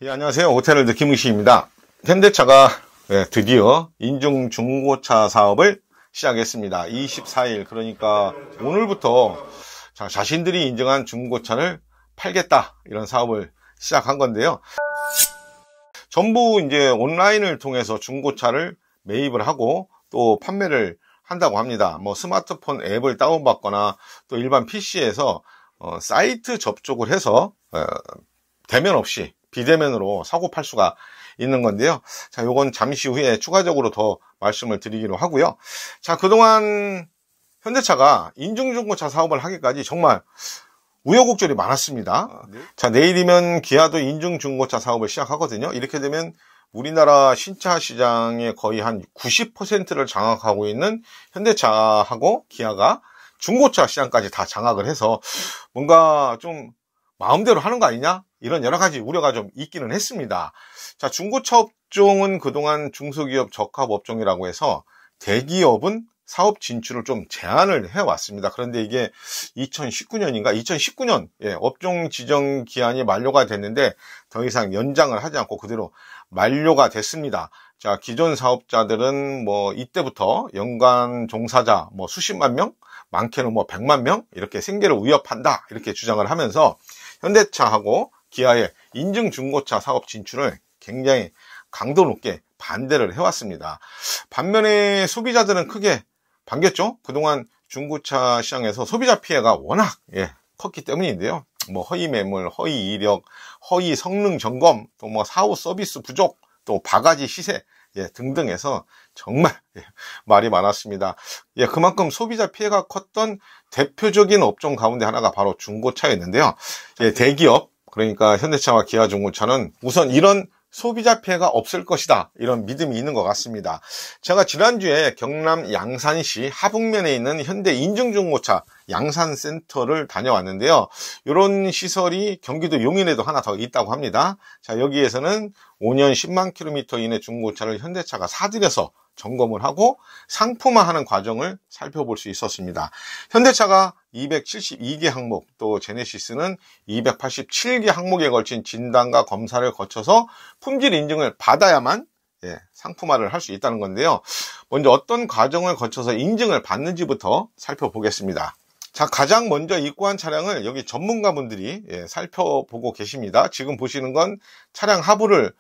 예, 안녕하세요. 오태널드 김의식입니다. 현대차가 드디어 인중 중고차 사업을 시작했습니다. 24일, 그러니까 오늘부터 자신들이 인증한 중고차를 팔겠다, 이런 사업을 시작한 건데요. 전부 이제 온라인을 통해서 중고차를 매입을 하고 또 판매를 한다고 합니다. 뭐 스마트폰 앱을 다운받거나 또 일반 PC에서 사이트 접촉을 해서 대면 없이 비대면으로 사고 팔 수가 있는 건데요. 자, 요건 잠시 후에 추가적으로 더 말씀을 드리기로 하고요. 자, 그동안 현대차가 인증중고차 사업을 하기까지 정말 우여곡절이 많았습니다. 자, 내일이면 기아도 인증중고차 사업을 시작하거든요. 이렇게 되면 우리나라 신차 시장의 거의 한 90%를 장악하고 있는 현대차하고 기아가 중고차 시장까지 다 장악을 해서 뭔가 좀 마음대로 하는 거 아니냐? 이런 여러 가지 우려가 좀 있기는 했습니다. 자, 중고차 업종은 그동안 중소기업 적합업종이라고 해서 대기업은 사업 진출을 좀 제한을 해왔습니다. 그런데 이게 2019년인가? 2019년 업종 지정 기한이 만료가 됐는데 더 이상 연장을 하지 않고 그대로 만료가 됐습니다. 자, 기존 사업자들은 뭐 이때부터 연간 종사자 뭐 수십만 명, 많게는 뭐 100만 명 이렇게 생계를 위협한다, 이렇게 주장을 하면서 현대차하고 기아의 인증 중고차 사업 진출을 굉장히 강도 높게 반대를 해왔습니다. 반면에 소비자들은 크게 반겼죠. 그동안 중고차 시장에서 소비자 피해가 워낙 컸기 때문인데요. 뭐 허위 매물, 허위 이력, 허위 성능 점검, 또 뭐 사후 서비스 부족, 또 바가지 시세 등등 해서 정말 말이 많았습니다. 그만큼 소비자 피해가 컸던 대표적인 업종 가운데 하나가 바로 중고차였는데요. 대기업, 그러니까 현대차와 기아 중고차는 우선 이런 소비자 피해가 없을 것이다, 이런 믿음이 있는 것 같습니다. 제가 지난주에 경남 양산시 하북면에 있는 현대 인증중고차 양산센터를 다녀왔는데요. 이런 시설이 경기도 용인에도 하나 더 있다고 합니다. 자, 여기에서는 5년 10만 킬로미터 이내 중고차를 현대차가 사들여서 점검을 하고 상품화하는 과정을 살펴볼 수 있었습니다. 현대차가 272개 항목, 또 제네시스는 287개 항목에 걸친 진단과 검사를 거쳐서 품질 인증을 받아야만 상품화를 할 수 있다는 건데요. 먼저 어떤 과정을 거쳐서 인증을 받는지부터 살펴보겠습니다. 자, 가장 먼저 입고한 차량을 여기 전문가분들이 살펴보고 계십니다. 지금 보시는 건 차량 하부를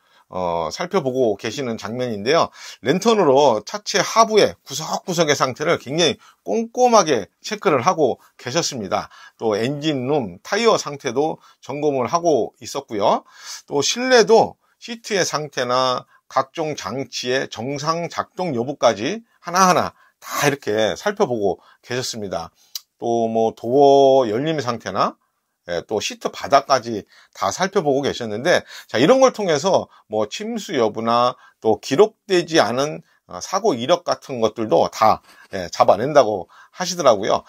살펴보고 계시는 장면인데요. 랜턴으로 차체 하부의 구석구석의 상태를 굉장히 꼼꼼하게 체크를 하고 계셨습니다. 또 엔진룸, 타이어 상태도 점검을 하고 있었고요. 또 실내도 시트의 상태나 각종 장치의 정상 작동 여부까지 하나하나 다 이렇게 살펴보고 계셨습니다. 또 뭐 도어 열림 상태나 또 시트 바닥까지 다 살펴보고 계셨는데, 자, 이런 걸 통해서 뭐 침수 여부나 또 기록되지 않은 사고 이력 같은 것들도 다 잡아낸다고 하시더라고요.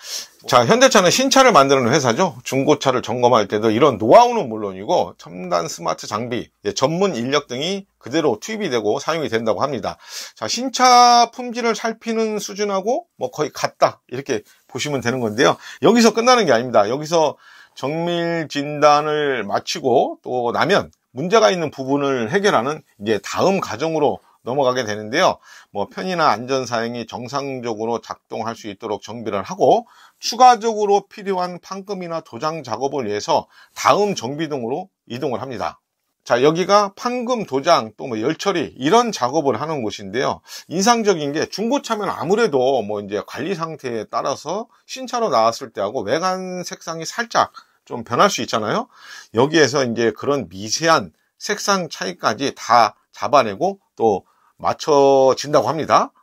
자, 현대차는 신차를 만드는 회사죠. 중고차를 점검할 때도 이런 노하우는 물론이고 첨단 스마트 장비, 전문 인력 등이 그대로 투입이 되고 사용이 된다고 합니다. 자, 신차 품질을 살피는 수준하고 뭐 거의 같다, 이렇게 보시면 되는 건데요. 여기서 끝나는 게 아닙니다. 여기서 정밀 진단을 마치고 또 나면 문제가 있는 부분을 해결하는 이제 다음 과정으로 넘어가게 되는데요. 뭐 편의나 안전 사양이 정상적으로 작동할 수 있도록 정비를 하고 추가적으로 필요한 판금이나 도장 작업을 위해서 다음 정비동으로 이동을 합니다. 자, 여기가 판금, 도장, 또 뭐 열처리, 이런 작업을 하는 곳인데요. 인상적인 게 중고차면 아무래도 뭐 이제 관리 상태에 따라서 신차로 나왔을 때하고 외관 색상이 살짝 좀 변할 수 있잖아요. 여기에서 이제 그런 미세한 색상 차이까지 다 잡아내고 또 맞춰진다고 합니다.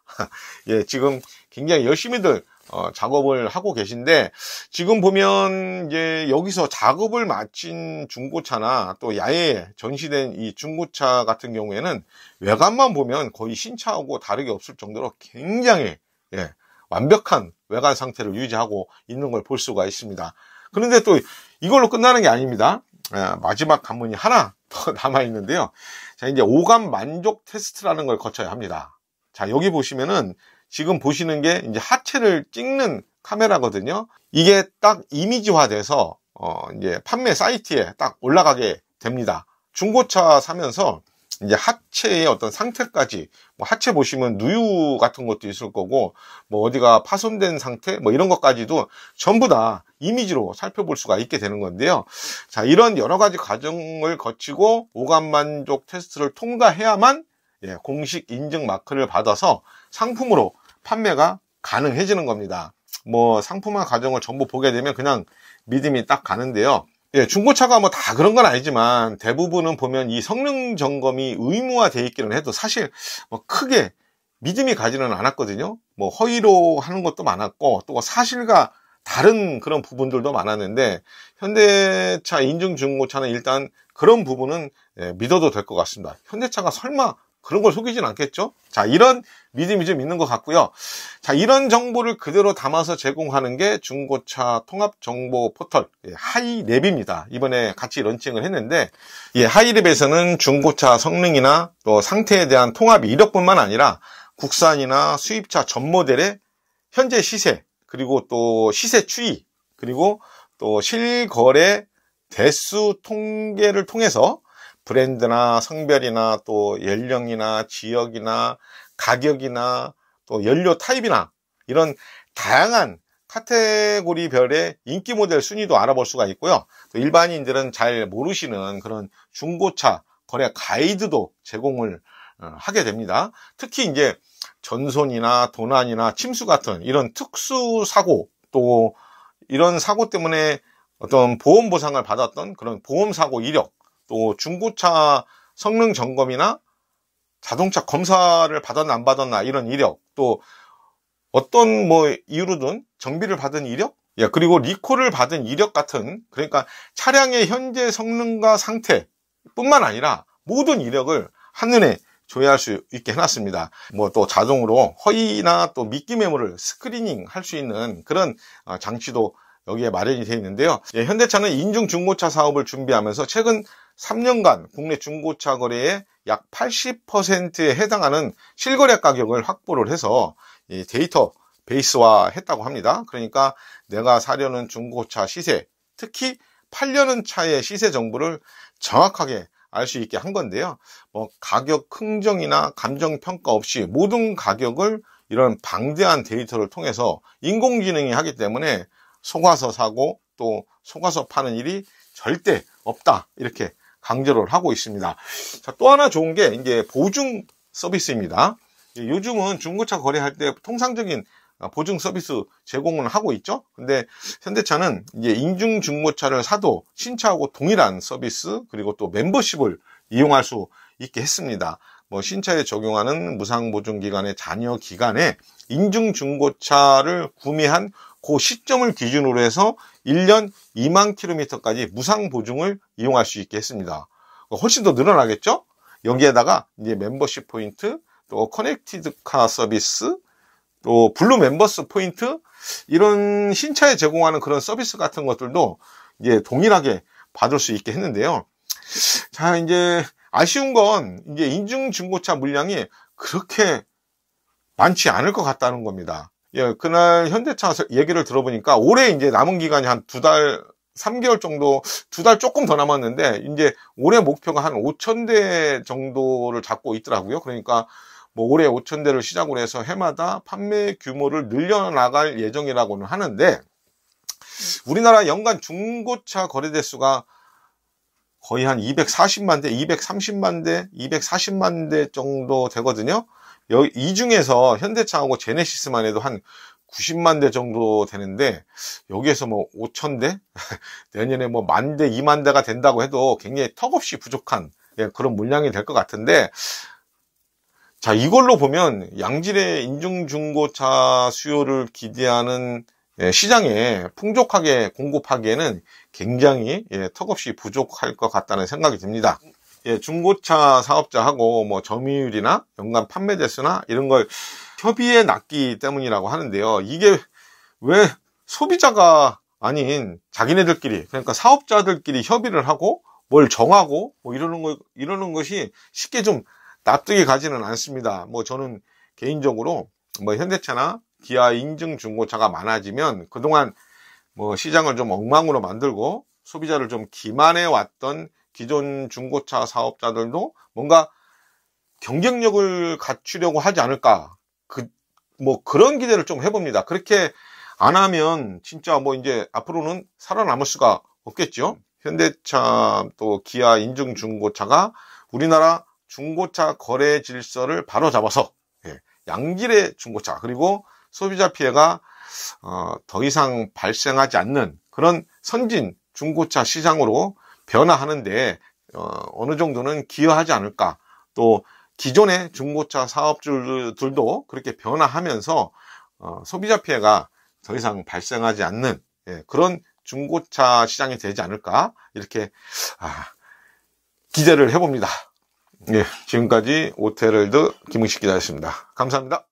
지금 굉장히 열심히들 작업을 하고 계신데, 지금 보면 이제 여기서 작업을 마친 중고차나 또 야외에 전시된 이 중고차 같은 경우에는 외관만 보면 거의 신차하고 다르게 없을 정도로 굉장히 완벽한 외관 상태를 유지하고 있는 걸 볼 수가 있습니다. 그런데 또 이걸로 끝나는 게 아닙니다. 마지막 관문이 하나 더 남아 있는데요. 자, 이제 오감 만족 테스트라는 걸 거쳐야 합니다. 자, 여기 보시면은 지금 보시는 게 이제 하체를 찍는 카메라거든요. 이게 딱 이미지화 돼서 이제 판매 사이트에 딱 올라가게 됩니다. 중고차 사면서 이제 하체의 어떤 상태까지, 뭐 하체 보시면 누유 같은 것도 있을 거고, 뭐 어디가 파손된 상태, 뭐 이런 것까지도 전부 다 이미지로 살펴볼 수가 있게 되는 건데요. 자, 이런 여러 가지 과정을 거치고 오감 만족 테스트를 통과해야만 공식 인증 마크를 받아서 상품으로 판매가 가능해지는 겁니다. 뭐 상품화 과정을 전부 보게 되면 그냥 믿음이 딱 가는데요. 중고차가 뭐 다 그런 건 아니지만 대부분은 보면 이 성능 점검이 의무화되어 있기는 해도 사실 뭐 크게 믿음이 가지는 않았거든요. 뭐 허위로 하는 것도 많았고 또 사실과 다른 그런 부분들도 많았는데, 현대차 인증 중고차는 일단 그런 부분은 믿어도 될 것 같습니다. 현대차가 설마 그런 걸 속이진 않겠죠? 자, 이런 믿음이 좀 있는 것 같고요. 자, 이런 정보를 그대로 담아서 제공하는 게 중고차 통합정보 포털 하이랩입니다. 이번에 같이 런칭을 했는데, 하이랩에서는 중고차 성능이나 또 상태에 대한 통합 이력뿐만 아니라 국산이나 수입차 전 모델의 현재 시세, 그리고 또 시세 추이, 그리고 또 실거래 대수 통계를 통해서 브랜드나 성별이나 또 연령이나 지역이나 가격이나 또 연료 타입이나 이런 다양한 카테고리별의 인기 모델 순위도 알아볼 수가 있고요. 또 일반인들은 잘 모르시는 그런 중고차 거래 가이드도 제공을 하게 됩니다. 특히 이제 전손이나 도난이나 침수 같은 이런 특수 사고, 또 이런 사고 때문에 어떤 보험 보상을 받았던 그런 보험 사고 이력, 또 중고차 성능 점검이나 자동차 검사를 받았나 안 받았나 이런 이력, 또 어떤 뭐 이유로든 정비를 받은 이력, 그리고 리콜을 받은 이력 같은, 그러니까 차량의 현재 성능과 상태 뿐만 아니라 모든 이력을 한눈에 조회할 수 있게 해놨습니다. 뭐 또 자동으로 허위나 또 미끼 매물을 스크리닝 할 수 있는 그런 장치도 여기에 마련이 되어 있는데요. 현대차는 인증 중고차 사업을 준비하면서 최근 3년간 국내 중고차 거래의 약 80%에 해당하는 실거래 가격을 확보를 해서 데이터 베이스화 했다고 합니다. 그러니까 내가 사려는 중고차 시세, 특히 팔려는 차의 시세 정보를 정확하게 알 수 있게 한 건데요. 뭐 가격 흥정이나 감정 평가 없이 모든 가격을 이런 방대한 데이터를 통해서 인공지능이 하기 때문에 속아서 사고 또 속아서 파는 일이 절대 없다, 이렇게 강조를 하고 있습니다. 자, 또 하나 좋은 게 이제 보증 서비스입니다. 요즘은 중고차 거래할 때 통상적인 보증 서비스 제공을 하고 있죠. 근데 현대차는 이제 인증 중고차를 사도 신차하고 동일한 서비스, 그리고 또 멤버십을 이용할 수 있게 했습니다. 뭐 신차에 적용하는 무상보증기간의 잔여 기간에 인증 중고차를 구매한 그 시점을 기준으로 해서 1년 2만 킬로미터까지 무상보증을 이용할 수 있게 했습니다. 훨씬 더 늘어나겠죠? 여기에다가 이제 멤버십 포인트, 또 커넥티드 카 서비스, 또 블루 멤버스 포인트, 이런 신차에 제공하는 그런 서비스 같은 것들도 이제 동일하게 받을 수 있게 했는데요. 자, 이제 아쉬운 건 이제 인증 중고차 물량이 그렇게 많지 않을 것 같다는 겁니다. 그날 현대차 얘기를 들어보니까 올해 이제 남은 기간이 한 2달, 3개월 정도, 2달 조금 더 남았는데 이제 올해 목표가 한 5,000대 정도를 잡고 있더라고요. 그러니까 뭐 올해 5,000대를 시작으로 해서 해마다 판매 규모를 늘려나갈 예정이라고는 하는데, 우리나라 연간 중고차 거래 대수가 거의 한 240만 대, 230만 대, 240만 대 정도 되거든요. 이 중에서 현대차하고 제네시스만 해도 한 90만 대 정도 되는데, 여기에서 뭐 5,000대? 내년에 뭐 10,000대, 2만 대가 된다고 해도 굉장히 턱없이 부족한 그런 물량이 될 것 같은데, 자, 이걸로 보면 양질의 인증 중고차 수요를 기대하는 시장에 풍족하게 공급하기에는 굉장히 턱없이 부족할 것 같다는 생각이 듭니다. 중고차 사업자하고 뭐 점유율이나 연간 판매 대수나 이런 걸 협의해 놨기 때문이라고 하는데요. 이게 왜 소비자가 아닌 자기네들끼리, 그러니까 사업자들끼리 협의를 하고 뭘 정하고 뭐 이러는 것이 쉽게 좀 납득이 가지는 않습니다. 뭐 저는 개인적으로 뭐 현대차나 기아 인증 중고차가 많아지면 그동안 뭐 시장을 좀 엉망으로 만들고 소비자를 좀 기만해 왔던 기존 중고차 사업자들도 뭔가 경쟁력을 갖추려고 하지 않을까. 그런 기대를 좀 해봅니다. 그렇게 안 하면 진짜 뭐 이제 앞으로는 살아남을 수가 없겠죠. 현대차 또 기아 인증 중고차가 우리나라 중고차 거래 질서를 바로잡아서 양질의 중고차 그리고 소비자 피해가 더 이상 발생하지 않는 그런 선진 중고차 시장으로 변화하는데 어느 정도는 기여하지 않을까. 또 기존의 중고차 사업주들도 그렇게 변화하면서 소비자 피해가 더 이상 발생하지 않는 그런 중고차 시장이 되지 않을까 이렇게 기대를 해봅니다. 지금까지 오태럴드 김응식 기자였습니다. 감사합니다.